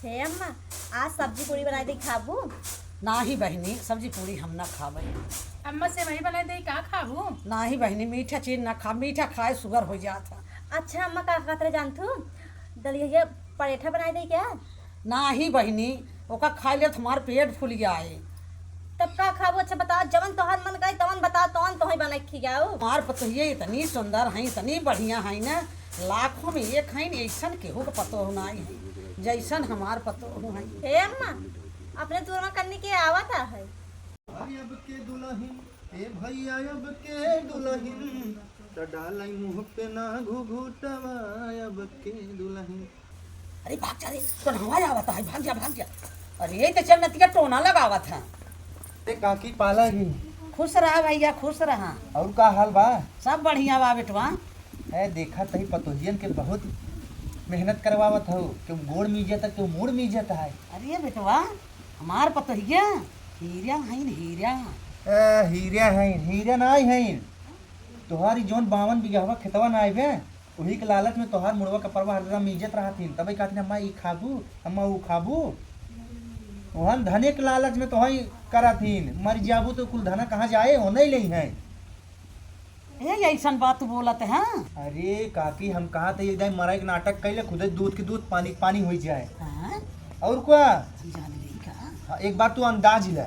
हे अम्मा, आज सब्जी पूरी बनाई दी खाबू? ना ही बहनी सब्जी पूरी हम ना खावे। अम्मा से वही बनाई दे का खाबू? ना ही बहनी मीठा चीज ना खा, मीठा खाए शुगर हो जाता। अच्छा अम्मा का खातिर जानथू दलिया पराठा बनाई दी क्या? ना ही बहनी ओका खाए ले तुम्हार पेट फूल गया है। तब का खाबू? अच्छा बताओ, जवन तोहर मन करे तवन बताओ, तवन तो ही बना के जाओ। तुम्हार पतोहिए इतनी सुंदर है, इतनी बढ़िया है ना, लाखों में एक है, ऐसन केहू का पतो नहीं है जैसन हमार पतो है। हे अम्मा, अपने दूर में करने के आवत है। अब के दुल्हन ए भैया अब के दुल्हन त डालाई मुंह पे ना घुघुटवा अब के दुल्हन। अरे भाग जा रे, तो हवा आवत है, भाग जा भाग जा। अरे तो चल नतिया टोना लगावत है। ए काकी पाला ही खुश रहा भैया, खुश रहा। और का हाल बा? सब बढ़िया बा बेटवा। ए देखा तही पतोहियन के बहुत मेहनत करवावत हो, क्यों गोड़ मीजत है क्यों मूड मीजत है। अरे बेटवा हमार पतोहिया हीरा है न हीरा। हीरा है हीरा ना है तोहारी जोन 52 बीघा खेतवा ना आइबे वही के लालच में तोहार मुड़वा का परवा हरदम मीजत रहतीन, तबे कहती अम्मा ई खाबू अम्मा ऊ खाबू। वहन धने के लालच में तोहई करतीन, मर जाबू तो कुल धना कहाँ जाए हो नहीं ले है। ए ऐसन बात बोलत है। अरे काकी हम कहा थे एकदम मराई के नाटक कैले खुद दूध के दूध पानी के पानी हो जाए। हाँ? और क्या जान गई का? हाँ, एक बार तू अंदाज ले,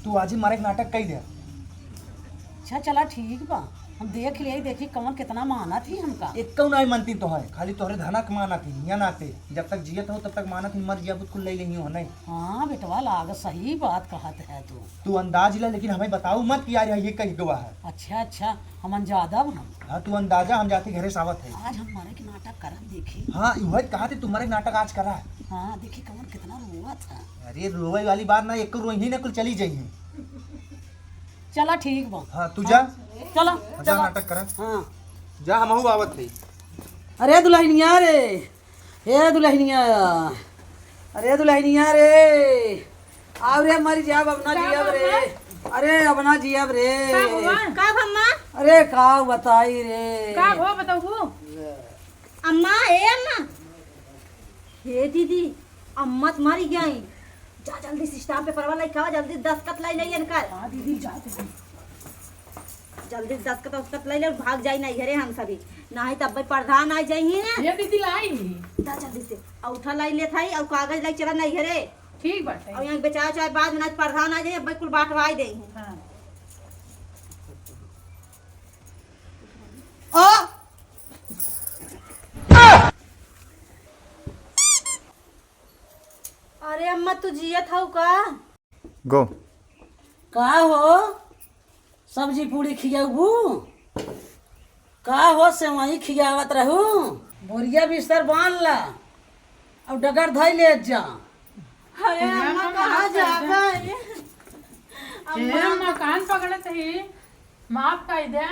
तू आज ही मराई के नाटक कही दे। अच्छा चला ठीक बा, हम देख लिए, देखी कौन कितना माना थी हमका। एक कौन आई मनती तो है, खाली तोहरे धना के माना थी या नाते, जब तक जियत हो तब तक माना थी, मर जाबू कुल ले लेही हो नहीं। हाँ बेटवा लाग सही बात कहत है तू अंदाज ले, लेकिन हमें बताऊ मत कि यार ये कही गवा है। अच्छा अच्छा हम अंजादा हम। हाँ तू अंदाजा, हम जाते घरे सावत है। आज हम मारे के नाटक करम देखी। हाँ वही कहा थे तुम्हारे नाटक आज करा है। हाँ देखी कौन कितना रोआ था। अरे रोई वाली बात ना, एक रोही ना कुल चली जाइए। चला ठीक बा। हाँ तू जा चला जा चला। नाटक करा, हाँ जा हमहू आवत है। अरे दुल्हनिया रे, हे दुल्हनिया, अरे दुल्हनिया रे, आओ रे मरी जाब अपना जियब रे। अरे अपना जियब रे। का अम्मा? अरे का बताई रे। का हो बताऊ? अम्मा हे अम्मा, हे दीदी अम्मा तुम्हारी गई, जा जल्दी सिस्टम पे परवा लाई खावा, जल्दी दस्तखत लाई नहीं इनकर। हां दीदी जाते जल्दी दस्तखत लाई ले, भाग जाई नहीं घरे हम सभी, नहीं तब भाई प्रधान आ जाइए ना। ये दीदी लाई दा जल्दी से औठा लाई ले थाई और कागज लाई चला नहीं घरे, ठीक बाटे। और यहाँ बेचारा चाहे बाद में प्रधान आ जाइए, बिल्कुल बांटवाई दे। हां आ अरे अम्मा तू जियत हऊ का? गो का हो सब्जी पूरी खियाबू? का हो सेवई खियावत रहू? बोरिया बिस्तर बांध ला और डगर धई ले जा। अरे अम्मा कहाँ जाबे? अम्मा कान पकड़त ही, माफ कर दे।